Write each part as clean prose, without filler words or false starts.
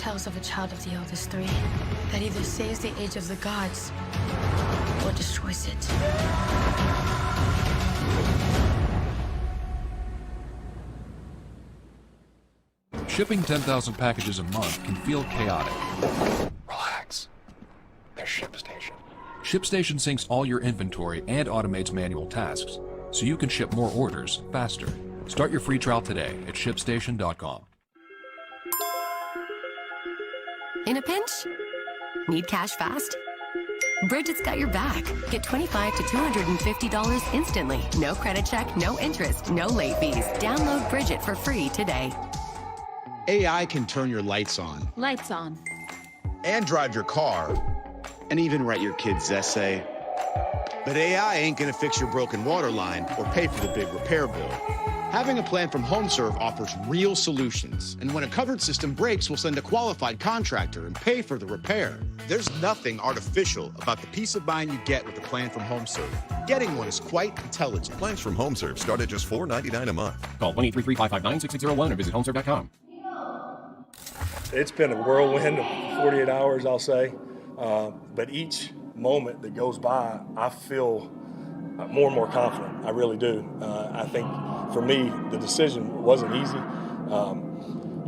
tells of a child of the eldest three that either saves the age of the gods or destroys it. Shipping 10,000 packages a month can feel chaotic. Relax. There's ShipStation. ShipStation syncs all your inventory and automates manual tasks, so you can ship more orders faster. Start your free trial today at ShipStation.com. In a pinch? Need cash fast? Bridget's got your back. Get $25 to $250 instantly. No credit check, no interest, no late fees. Download Bridget for free today. AI can turn your lights on. Lights on. And drive your car. And even write your kid's essay. But AI ain't gonna fix your broken water line or pay for the big repair bill. Having a plan from HomeServe offers real solutions. And when a covered system breaks, we'll send a qualified contractor and pay for the repair. There's nothing artificial about the peace of mind you get with a plan from HomeServe. Getting one is quite intelligent. Plans from HomeServe start at just $4.99 a month. Call 1-833-559-6601 or visit homeserve.com. It's been a whirlwind of 48 hours, I'll say. But each moment that goes by, I feel more and more confident. I really do. I think for me, the decision wasn't easy.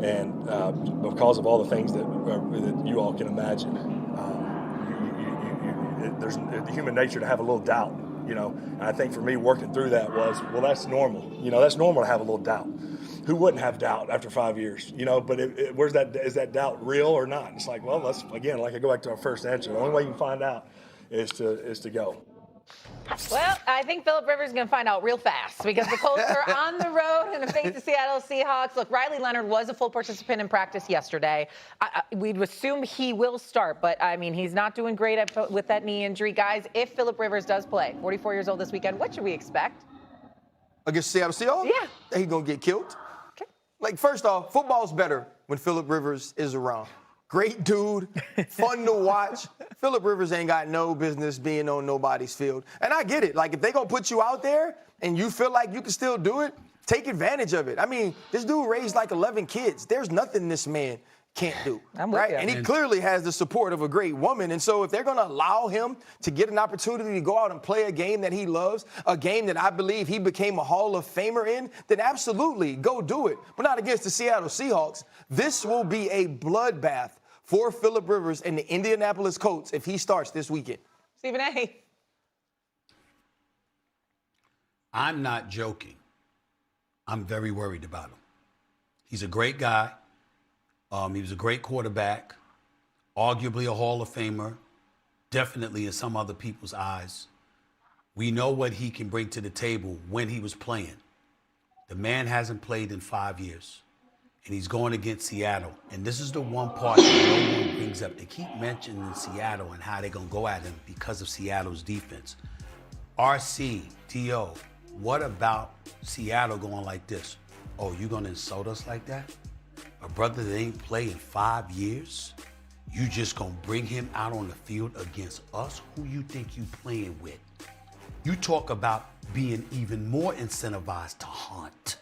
And because of all the things that you all can imagine, there's the human nature to have a little doubt, And I think for me, working through that was, well, that's normal. That's normal to have a little doubt. Who wouldn't have doubt after 5 years? But where's that? Is that doubt real or not? It's like, well, let's again, like I go back to our first answer. The only way you can find out is to go. Well, I think Phillip Rivers is going to find out real fast because the Colts are on the road in the face of Seattle Seahawks. Look, Riley Leonard was a full participant in practice yesterday. We'd assume he will start, but, he's not doing great with that knee injury. Guys, if Phillip Rivers does play, 44 years old this weekend, what should we expect? Against Seattle Seahawks? Yeah. He's going to get killed. Okay. First off, football's better when Phillip Rivers is around. Great dude, fun to watch. Phillip Rivers ain't got no business being on nobody's field. And I get it. If they going to put you out there and you feel like you can still do it, take advantage of it. This dude raised 11 kids. There's nothing this man can't do. I'm with you. And he clearly has the support of a great woman. And so if they're going to allow him to get an opportunity to go out and play a game that he loves, a game that I believe he became a Hall of Famer in, then absolutely go do it. But not against the Seattle Seahawks. This will be a bloodbath for Phillip Rivers and the Indianapolis Colts if he starts this weekend. Stephen A. I'm not joking. I'm very worried about him. He's a great guy. He was a great quarterback, arguably a Hall of Famer, definitely in some other people's eyes. We know what he can bring to the table when he was playing. The man hasn't played in 5 years, and he's going against Seattle. And this is the one part that no one brings up. They keep mentioning Seattle and how they're going to go at him because of Seattle's defense. RC, T.O., what about Seattle going like this? Oh, you going to insult us like that? A brother that ain't played in 5 years? You just gonna bring him out on the field against us? Who you think you playing with? You talk about being even more incentivized to hunt.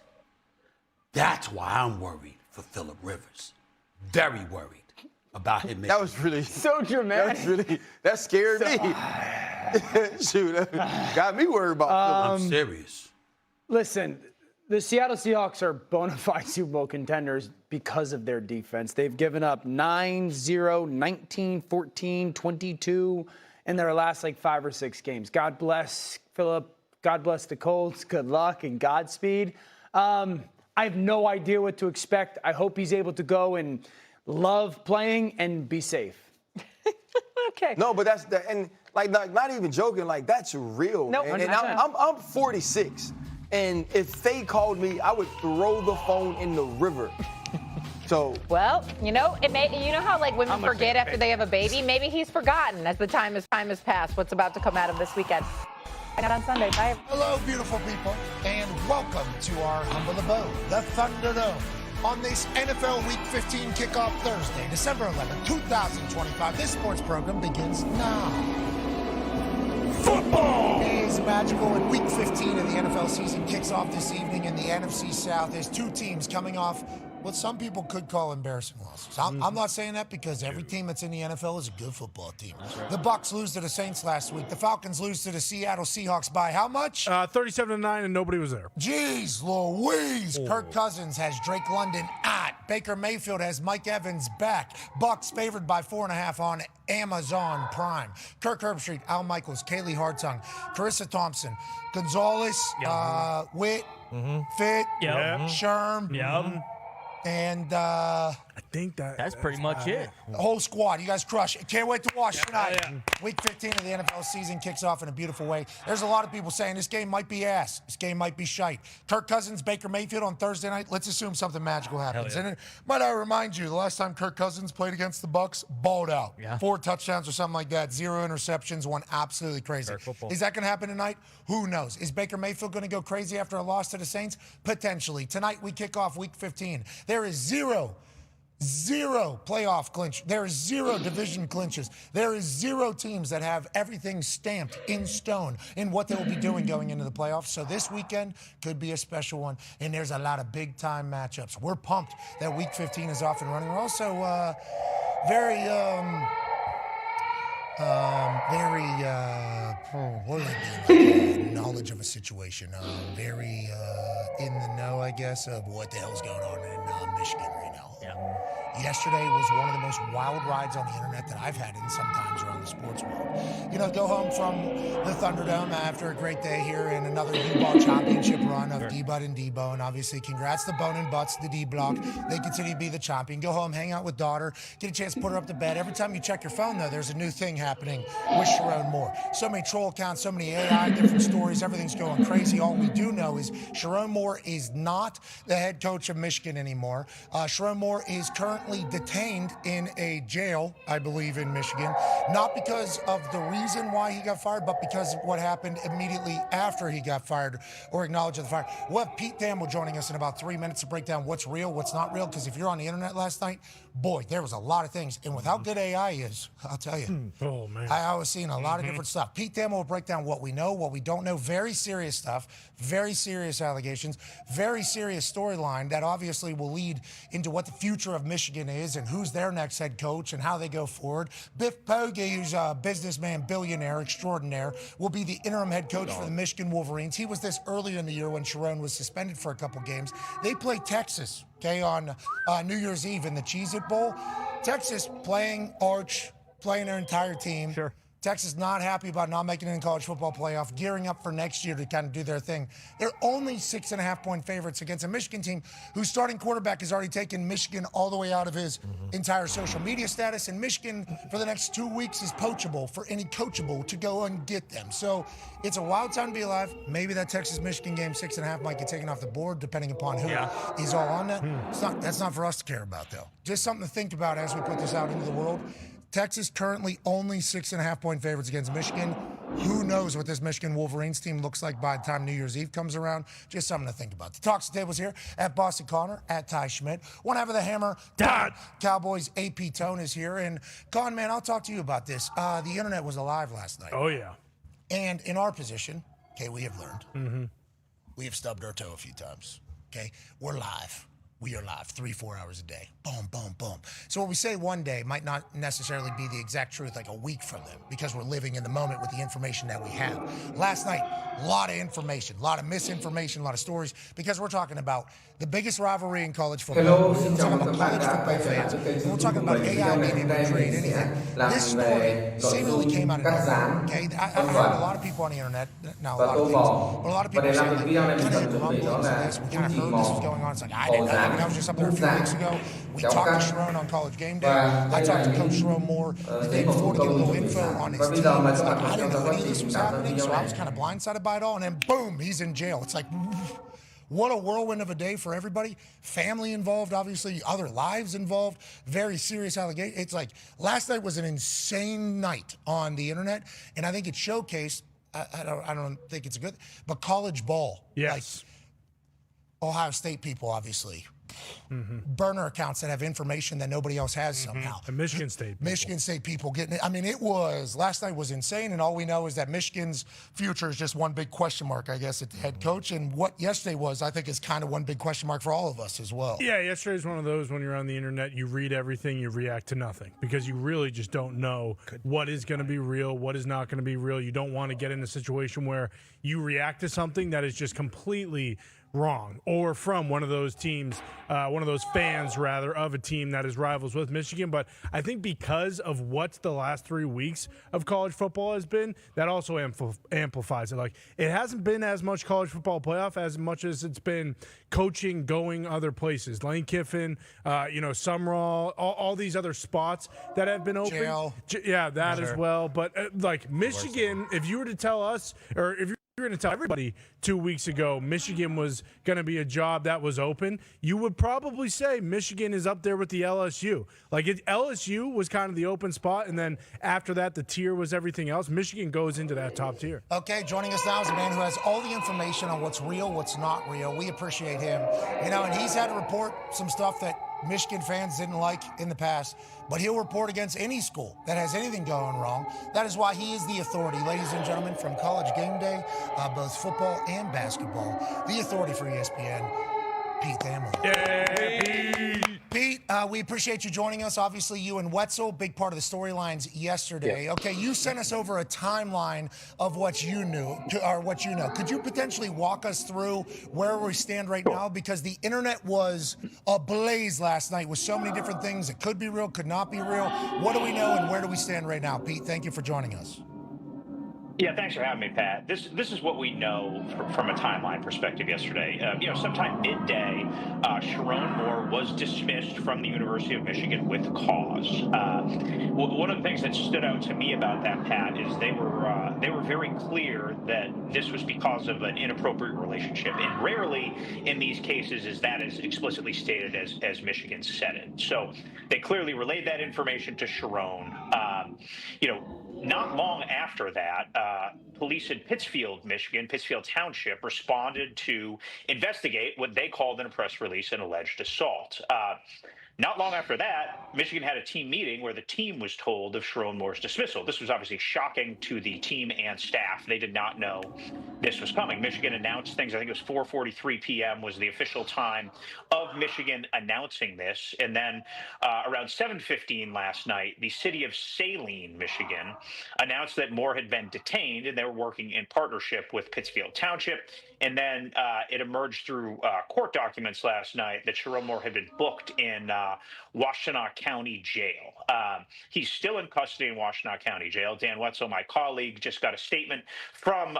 That's why I'm worried for Phillip Rivers. Very worried about him. That was really so dramatic. That scared me. Shoot, that got me worried about Phillip. I'm serious. Listen, the Seattle Seahawks are bona fide Super Bowl contenders because of their defense. They've given up 9-0, 19, 14, 22 in their last 5 or 6 games. God bless Phillip. God bless the Colts. Good luck and Godspeed. I have no idea what to expect. I hope he's able to go and love playing and be safe. Okay. No, but that's and not even joking. That's real. No, and I'm 46. And if they called me, I would throw the phone in the river. So. Well, you know how women forget after they have a baby? Maybe he's forgotten as the time has passed. What's about to come out of this weekend? Not on Sunday. Bye. Hello, beautiful people, and welcome to our humble abode, the Thunderdome. On this NFL Week 15 kickoff Thursday, December 11, 2025, this sports program begins now. Football is magical, and Week 15 of the NFL season kicks off this evening in the NFC South. There's 2 teams coming off what some people could call embarrassing losses. I'm not saying that because every team that's in the NFL is a good football team. Right. The Bucs lose to the Saints last week. The Falcons lose to the Seattle Seahawks by how much? 37-9, and nobody was there. Jeez Louise. Kirk Cousins has Drake London at. Baker Mayfield has Mike Evans back. Bucs favored by 4.5 on Amazon Prime. Kirk Herbstreit, Al Michaels, Kaylee Hartung, Carissa Thompson, Gonzalez, Witt, Fit, Sherm, and I think that's pretty much it. The whole squad. You guys crush it. Can't wait to watch tonight. Week 15 of the NFL season kicks off in a beautiful way. There's a lot of people saying this game might be ass. This game might be shite. Kirk Cousins, Baker Mayfield on Thursday night. Let's assume something magical happens. And might I remind you, the last time Kirk Cousins played against the Bucs, balled out. 4 touchdowns or something like that. 0 interceptions. Went absolutely crazy. Is that going to happen tonight? Who knows? Is Baker Mayfield going to go crazy after a loss to the Saints? Potentially. Tonight we kick off Week 15. There is zero playoff clinch. There is 0 division clinches. There is 0 teams that have everything stamped in stone in what they will be doing going into the playoffs. So this weekend could be a special one, and there's a lot of big-time matchups. We're pumped that Week 15 is off and running. We're also very knowledge of a situation. Very in the know, I guess, of what the hell's going on in Michigan right now. Yesterday was one of the most wild rides on the internet that I've had in sometimes around the sports world. You know, go home from the Thunderdome after a great day here in another U-Ball championship run of D-Bud and D-Bone. Obviously, congrats to Bone and Butts, the D-Block. They continue to be the champion. Go home, hang out with daughter, get a chance to put her up to bed. Every time you check your phone, though, there's a new thing happening with Sharon Moore. So many troll accounts, so many AI, different stories. Everything's going crazy. All we do know is Sharon Moore is not the head coach of Michigan anymore. Sharon Moore is currently detained in a jail, I believe, in Michigan, not because of the reason why he got fired, but because of what happened immediately after he got fired or acknowledged the fire. We'll have Pete Thamel joining us in about 3 minutes to break down what's real, what's not real, because if you're on the internet last night, boy, there was a lot of things. And with how good AI is, I'll tell you, I was seeing a lot of different stuff. Pete Thamel will break down what we know, what we don't know, very serious stuff, very serious allegations, very serious storyline that obviously will lead into what the future of Michigan is and who's their next head coach and how they go forward. Biff Poggi, who's a businessman, billionaire, extraordinaire, will be the interim head coach for the Michigan Wolverines. He was this earlier in the year when Sharon was suspended for a couple games. They play Texas, on New Year's Eve in the Cheez-It Bowl. Texas playing their entire team. Texas not happy about not making it in college football playoff, gearing up for next year to kind of do their thing. They're only 6.5-point favorites against a Michigan team whose starting quarterback has already taken Michigan all the way out of his entire social media status. And Michigan, for the next 2 weeks, is poachable for any coachable to go and get them. So it's a wild time to be alive. Maybe that Texas-Michigan game, 6.5, might get taken off the board, depending upon who is all on that. That's not for us to care about, though. Just something to think about as we put this out into the world. Texas currently only 6.5-point favorites against Michigan. Who knows what this Michigan Wolverines team looks like by the time New Year's Eve comes around? Just something to think about. The Talks the Tables here at Boston Connor, at Ty Schmidt. One half of the Hammer, Cowboys AP Tone is here. And Con, man, I'll talk to you about this. The internet was alive last night. Oh, yeah. And in our position, okay, we have learned. We have stubbed our toe a few times, okay? We're live. We are live 3-4 hours a day. Boom, boom, boom. So what we say one day might not necessarily be the exact truth like a week from them because we're living in the moment with the information that we have. Last night, a lot of information, a lot of misinformation, a lot of stories because we're talking about the biggest rivalry in college football. We're talking about college football fans. And we're talking about AI being able to create anything. This story seemingly came out of nowhere. Okay, I've heard a lot of people on the internet, not a lot of things, but a lot of people saying like, we kind of heard this was going on. It's like, I didn't know. I was just up there a few weeks ago. We talked to Sharon on College Game Day. I talked to Coach Sharon Moore the day before to get a little info on his team. It's like, I didn't know any of this was happening, so I was kind of blindsided by it all. And then, boom, he's in jail. It's like, what a whirlwind of a day for everybody. Family involved, obviously, other lives involved, very serious allegations. It's like, last night was an insane night on the internet, and I think it showcased, I don't think it's a good, but college ball. Yes. Like, Ohio State people, obviously, burner accounts that have information that nobody else has somehow. And Michigan State. Michigan State people getting it. I mean, last night was insane, and all we know is that Michigan's future is just one big question mark, I guess, at the head coach. And what yesterday was, I think, is kind of one big question mark for all of us as well. Yeah, yesterday is one of those when you're on the internet, you read everything, you react to nothing because you really just don't know what is going to be real, what is not going to be real. You don't want to get in a situation where you react to something that is just completely wrong or from one of those teams, one of those fans, rather, of a team that is rivals with Michigan. But I think because of what the last 3 weeks of college football has been, that also amplifies it. Like, it hasn't been as much college football playoff as much as it's been coaching going other places. Lane Kiffin, Sumrall, all these other spots that have been open. Yeah, that as well. But like Michigan, if you were to tell us, or if you're going to tell everybody 2 weeks ago Michigan was going to be a job that was open, you would probably say Michigan is up there with the LSU. Like, LSU was kind of the open spot, and then after that, the tier was everything else. Michigan goes into that top tier. Okay, joining us now is a man who has all the information on what's real, what's not real. We appreciate him. And he's had to report some stuff that Michigan fans didn't like in the past, but he'll report against any school that has anything going wrong. That is why he is the authority, ladies and gentlemen, from College Game Day, both football and basketball. The authority for ESPN, Pete Thamel. Pete, we appreciate you joining us. Obviously, you and Wetzel, big part of the storylines yesterday. Yeah. Okay, you sent us over a timeline of what you knew, or what you know. Could you potentially walk us through where we stand right now? Because the internet was ablaze last night with so many different things that could be real, could not be real. What do we know, and where do we stand right now? Pete, thank you for joining us. Yeah, thanks for having me, Pat. This is what we know from a timeline perspective yesterday. Sometime midday, Sharon Moore was dismissed from the University of Michigan with cause. One of the things that stood out to me about that, Pat, is they were very clear that this was because of an inappropriate relationship, and rarely in these cases is that as explicitly stated as Michigan said it. So they clearly relayed that information to Sharon. Not long after that, police in Pittsfield, Michigan, Pittsfield Township, responded to investigate what they called in a press release an alleged assault. Not long after that, Michigan had a team meeting where the team was told of Sharon Moore's dismissal. This was obviously shocking to the team and staff. They did not know this was coming. Michigan announced things. I think it was 4:43 p.m. was the official time of Michigan announcing this. And then around 7:15 last night, the city of Saline, Michigan, announced that Moore had been detained, and they were working in partnership with Pittsfield Township. And then it emerged through court documents last night that Sharon Moore had been booked in Washtenaw County Jail. He's still in custody in Washtenaw County Jail. Dan Wetzel, my colleague, just got a statement from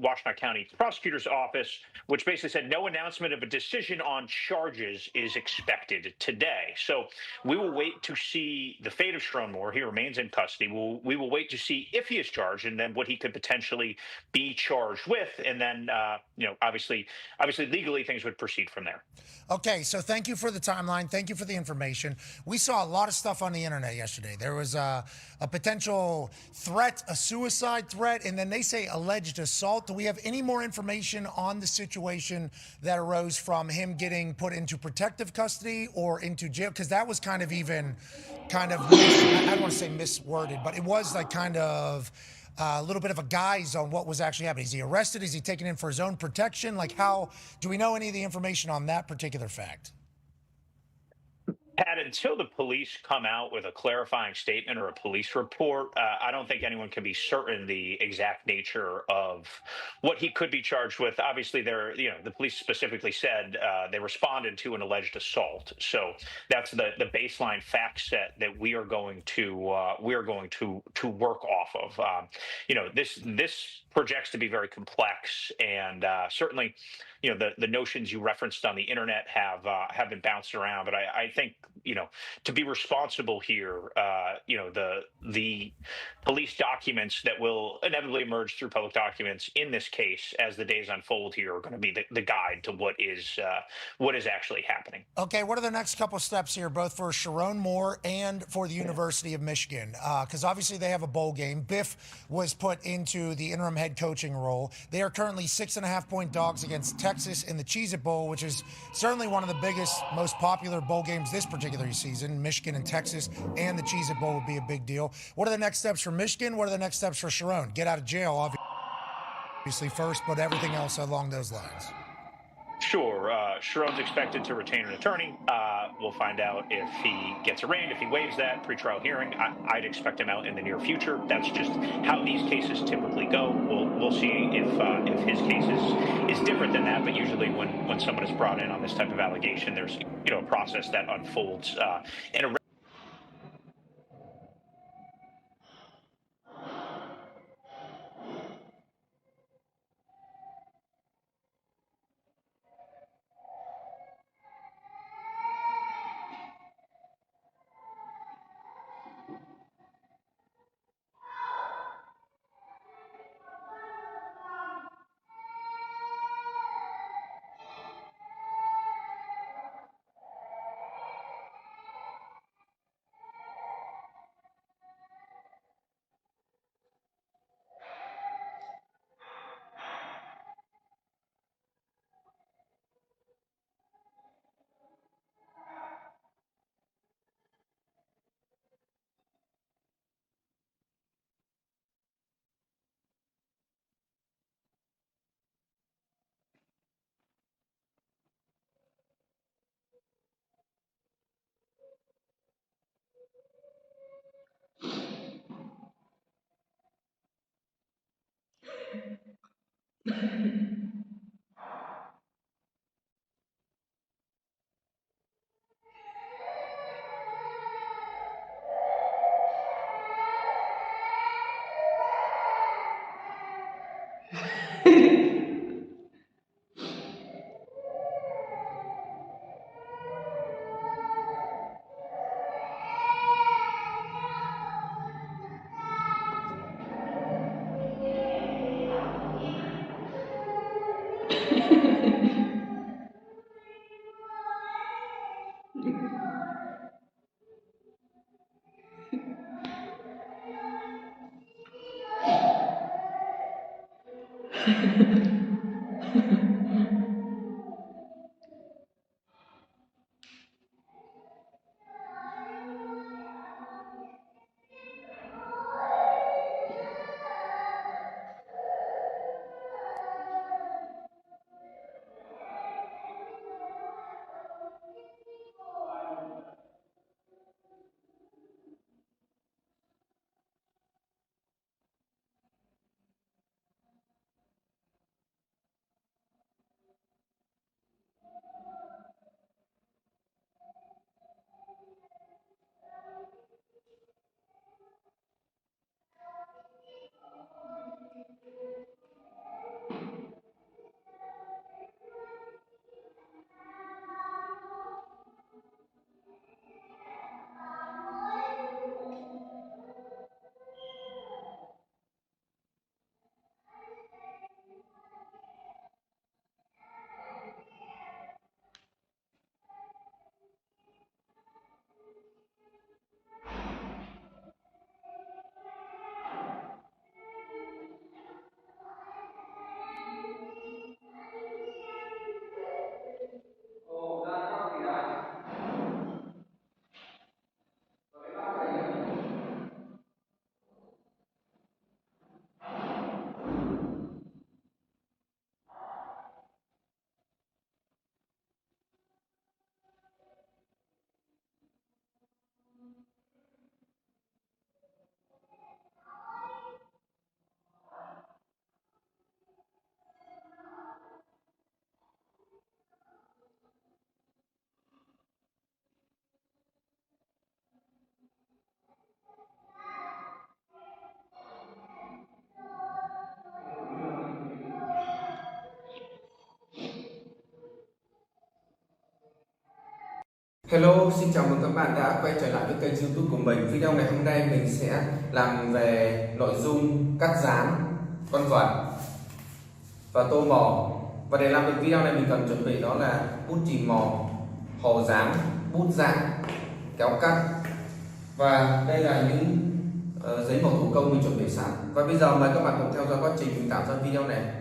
Washtenaw County Prosecutor's Office, which basically said no announcement of a decision on charges is expected today. So we will wait to see the fate of Sharon Moore. He remains in custody. We will wait to see if he is charged and then what he could potentially be charged with. And then, obviously legally things would proceed from there. Okay, so thank you for the timeline. Thank you for the information. We saw a lot of stuff on the internet yesterday. There was a potential threat, a suicide threat, and then they say alleged assault. Do we have any more information on the situation that arose from him getting put into protective custody or into jail? Because that was I don't want to say misworded, but it was like kind of a little bit of a guise on what was actually happening. Is he arrested? Is he taken in for his own protection? Like, how do we know any of the information on that particular fact? Pat, until the police come out with a clarifying statement or a police report, I don't think anyone can be certain the exact nature of what he could be charged with. Obviously, the police specifically said they responded to an alleged assault. So that's the baseline fact set that we are going to work off of. This projects to be very complex, and certainly, the notions you referenced on the internet have been bounced around. But I think, to be responsible here, the police documents that will inevitably emerge through public documents in this case as the days unfold here are going to be the guide to what is actually happening. Okay, what are the next couple steps here, both for Sharon Moore and for the University of Michigan? Because obviously they have a bowl game. Biff was put into the interim head coaching role. They are currently 6.5-point dogs against Texas in the Cheez-It Bowl, which is certainly one of the biggest, most popular bowl games this particular season. Michigan and Texas and the Cheez-It Bowl would be a big deal. What are the next steps for Michigan? What are the next steps for Sharon? Get out of jail, obviously first, but everything else along those lines. Sure. Sharon's expected to retain an attorney. We'll find out if he gets arraigned, if he waives that pretrial hearing. I'd expect him out in the near future. That's just how these cases typically go. We'll see if his case is different than that. But usually when someone is brought in on this type of allegation, there's a process that unfolds in a Hello, xin chào mừng các bạn đã quay trở lại với kênh YouTube của mình. Video ngày hôm nay mình sẽ làm về nội dung cắt dán con vật và tô màu. Và để làm được video này mình cần chuẩn bị đó là bút chì màu, hồ dán, bút dạng, kéo cắt. Và đây là những giấy màu thủ công mình chuẩn bị sẵn. Và bây giờ mời các bạn cùng theo dõi quá trình mình tạo ra video này.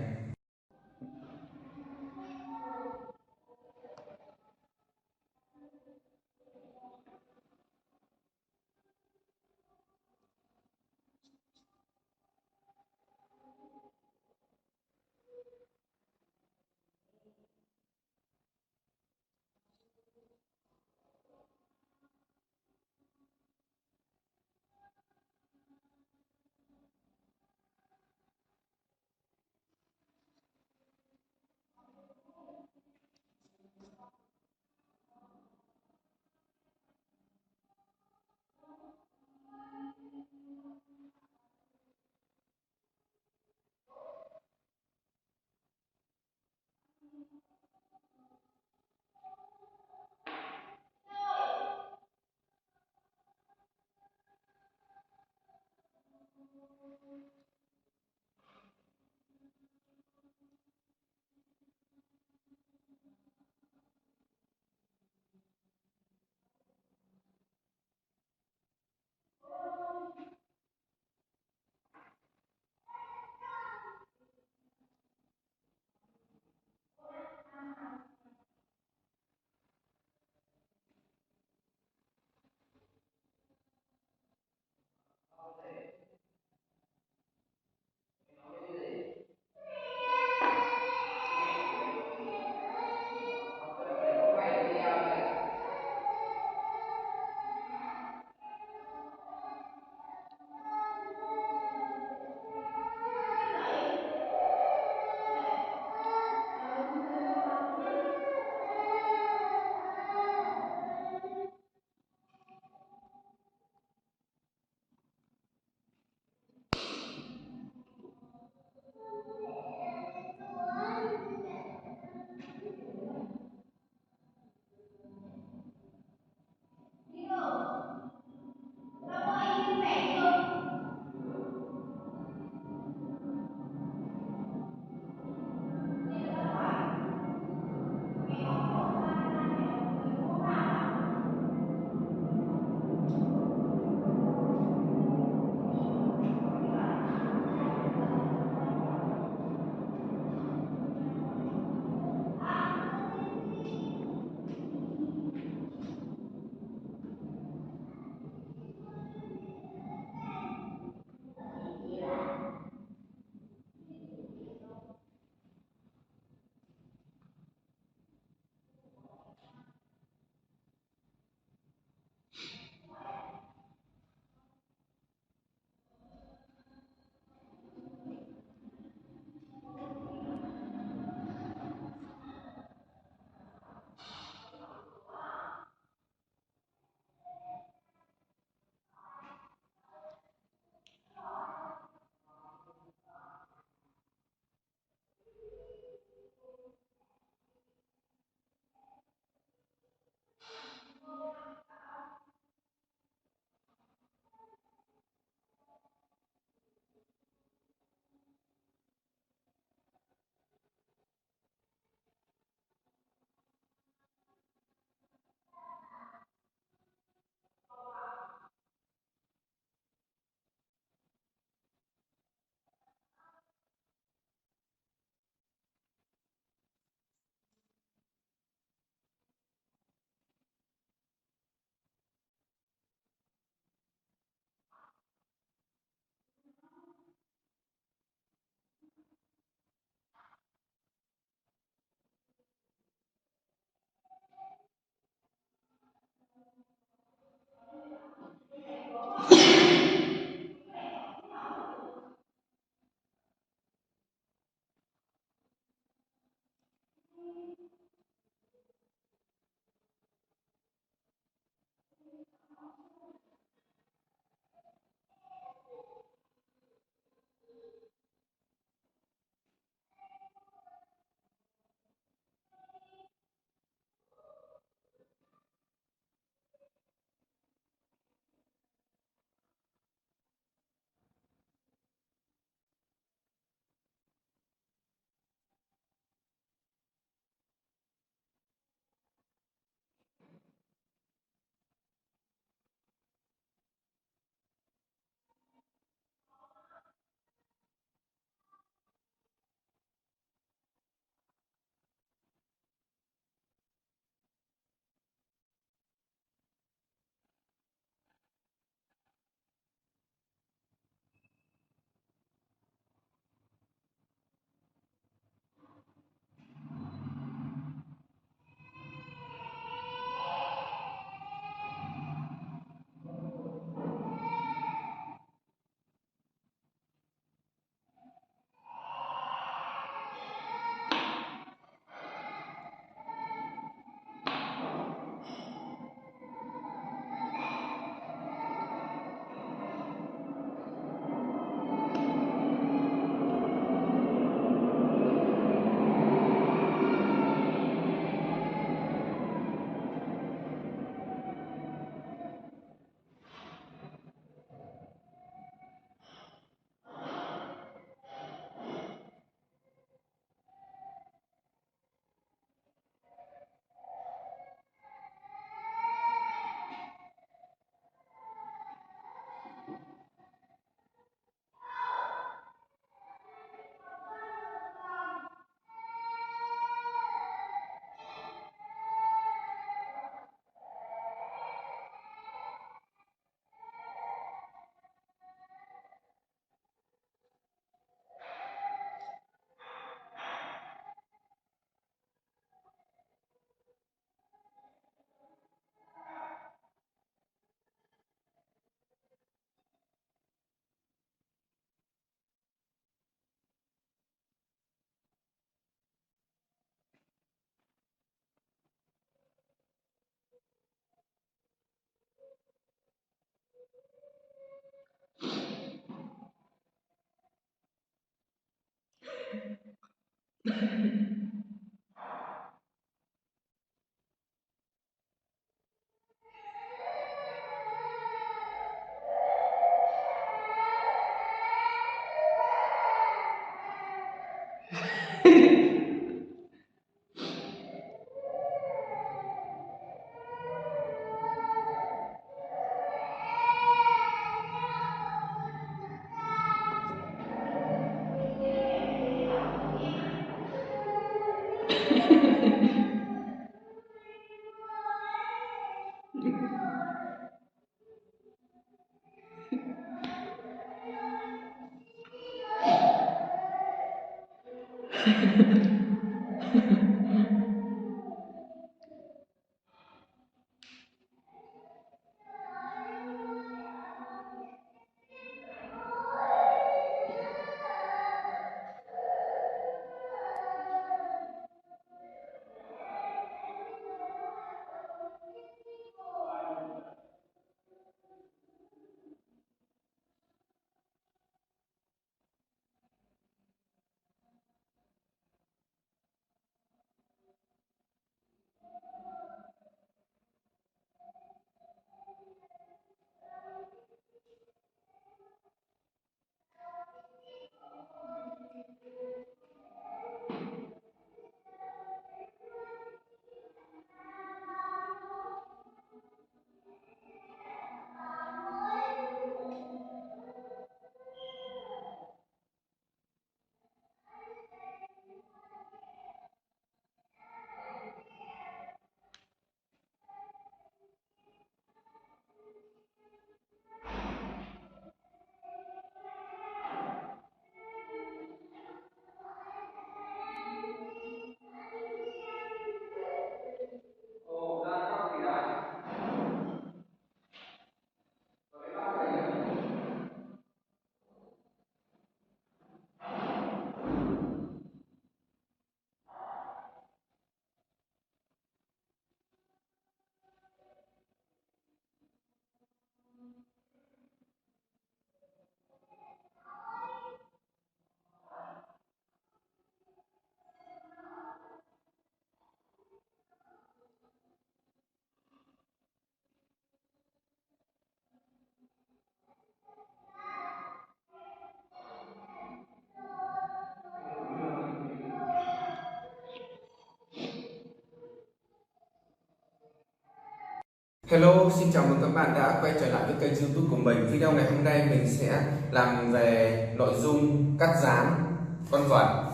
Hello, xin chào mừng các bạn đã quay trở lại với kênh YouTube của mình. Video ngày hôm nay mình sẽ làm về nội dung cắt dán con vật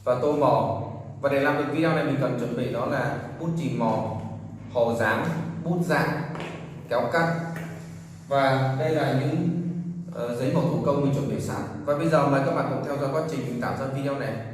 và tô màu. Và để làm được video này mình cần chuẩn bị đó là bút chì màu, hồ dán, bút dạng, kéo cắt. Và đây là những giấy màu thủ công mình chuẩn bị sẵn. Và bây giờ mời các bạn cùng theo dõi quá trình mình tạo ra video này.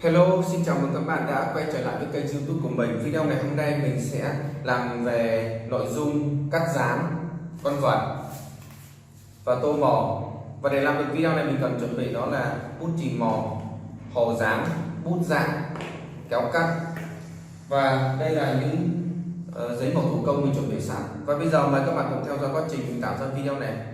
Hello, xin chào mừng các bạn đã quay trở lại với kênh YouTube của mình. Video ngày hôm nay mình sẽ làm về nội dung cắt dán con vật và tô màu. Và để làm được video này mình cần chuẩn bị đó là bút chì màu, hồ dán, bút dạng, kéo cắt. Và đây là những giấy màu thủ công mình chuẩn bị sẵn. Và bây giờ mời các bạn cùng theo dõi quá trình mình tạo ra video này.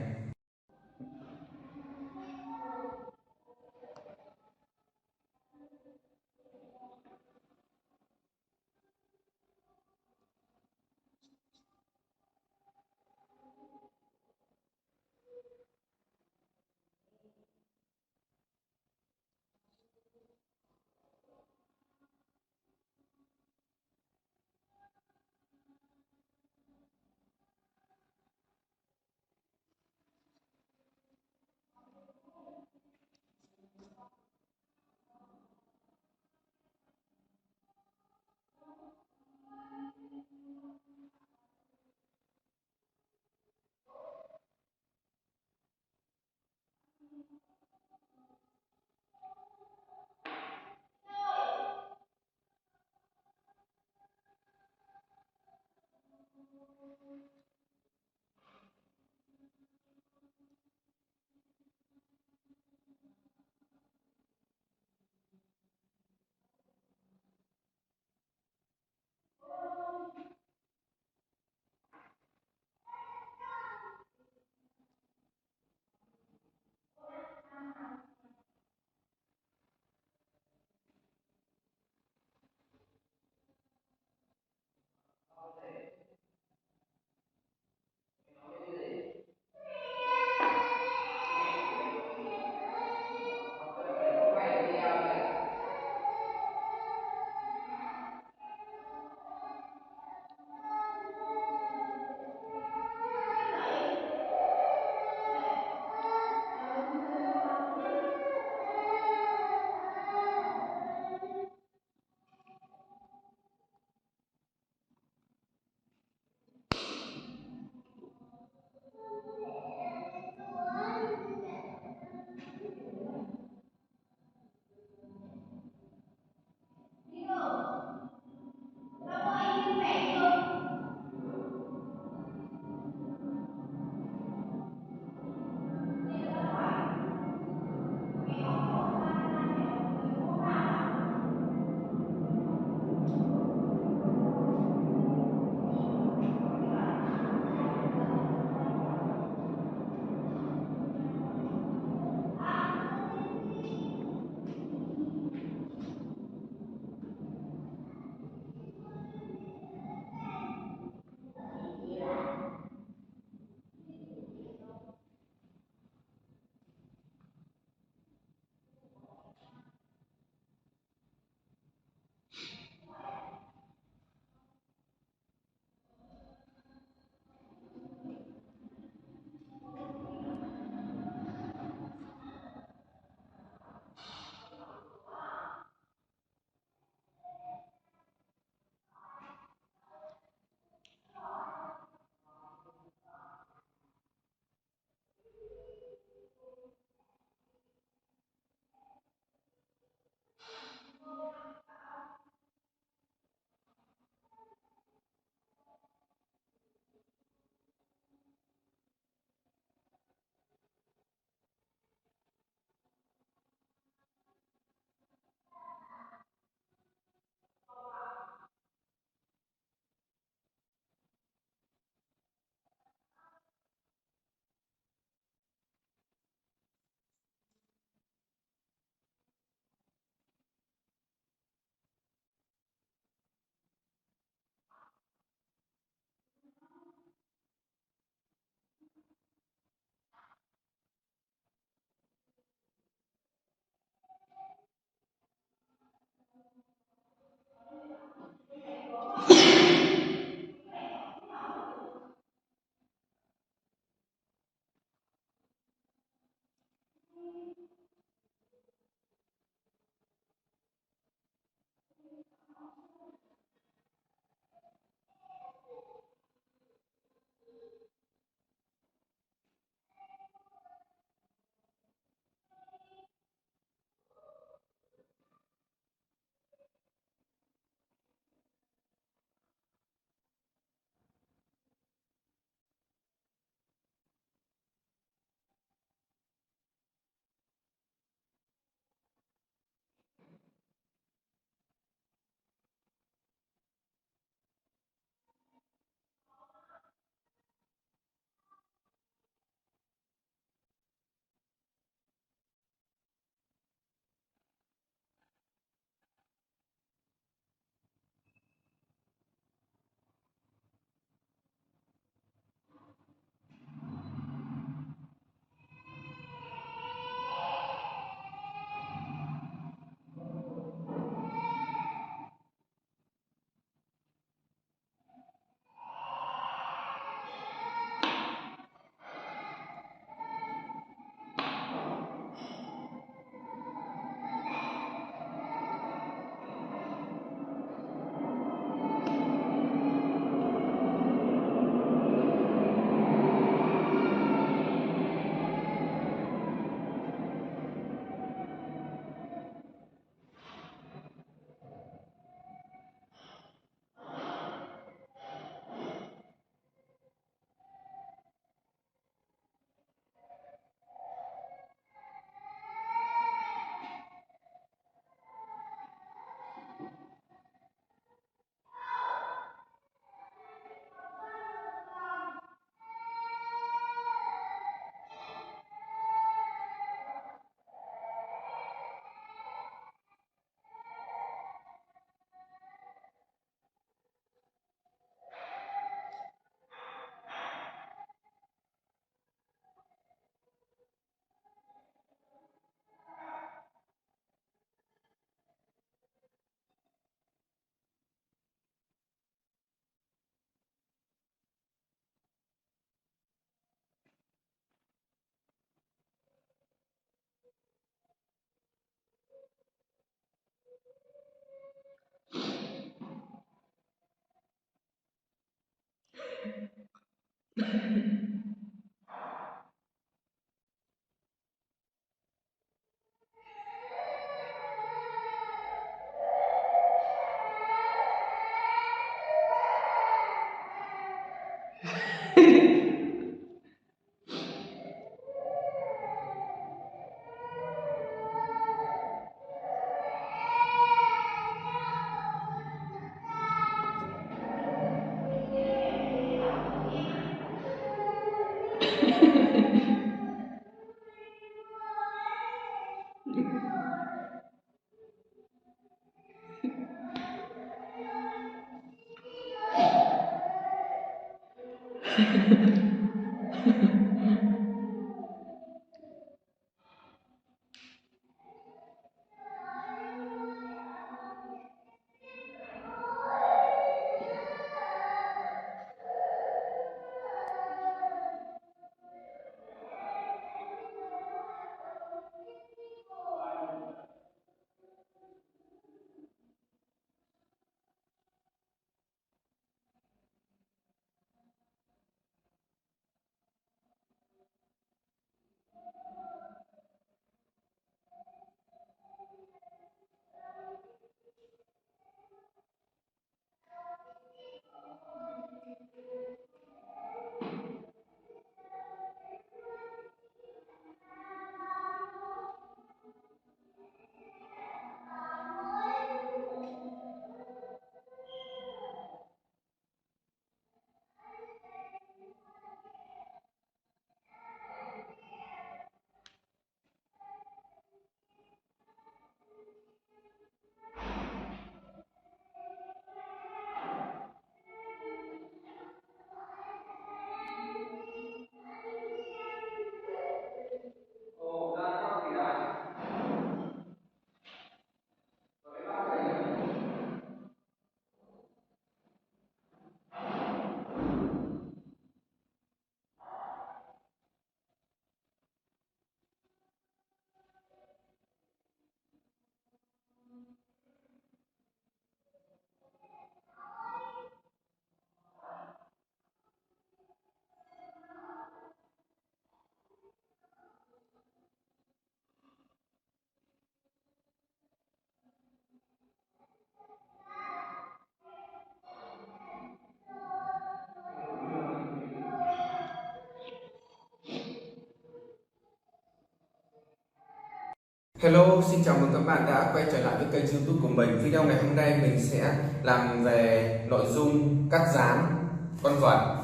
Hello, xin chào mừng các bạn đã quay trở lại với kênh YouTube của mình. Video ngày hôm nay mình sẽ làm về nội dung cắt dán con vật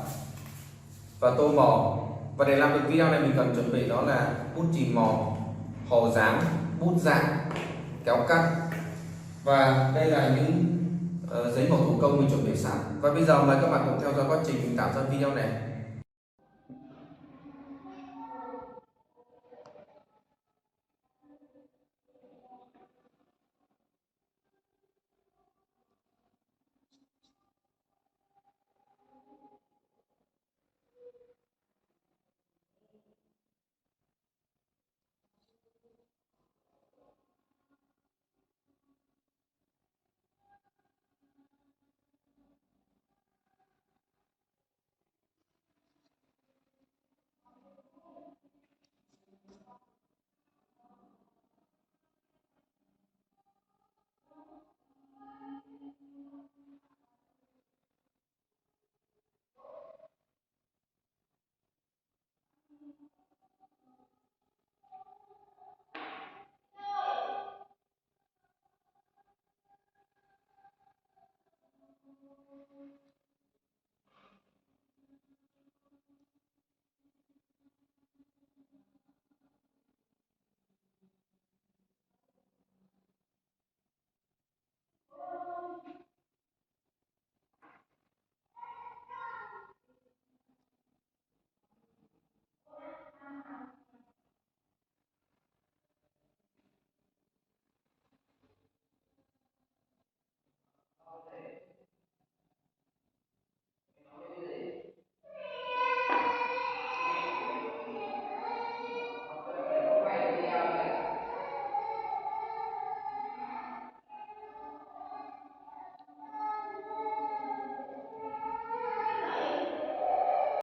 và tô màu. Và để làm được video này mình cần chuẩn bị đó là bút chì màu, hồ dán, bút dạng, kéo cắt. Và đây là những giấy màu thủ công mình chuẩn bị sẵn. Và bây giờ mời các bạn cùng theo dõi quá trình mình tạo ra video này.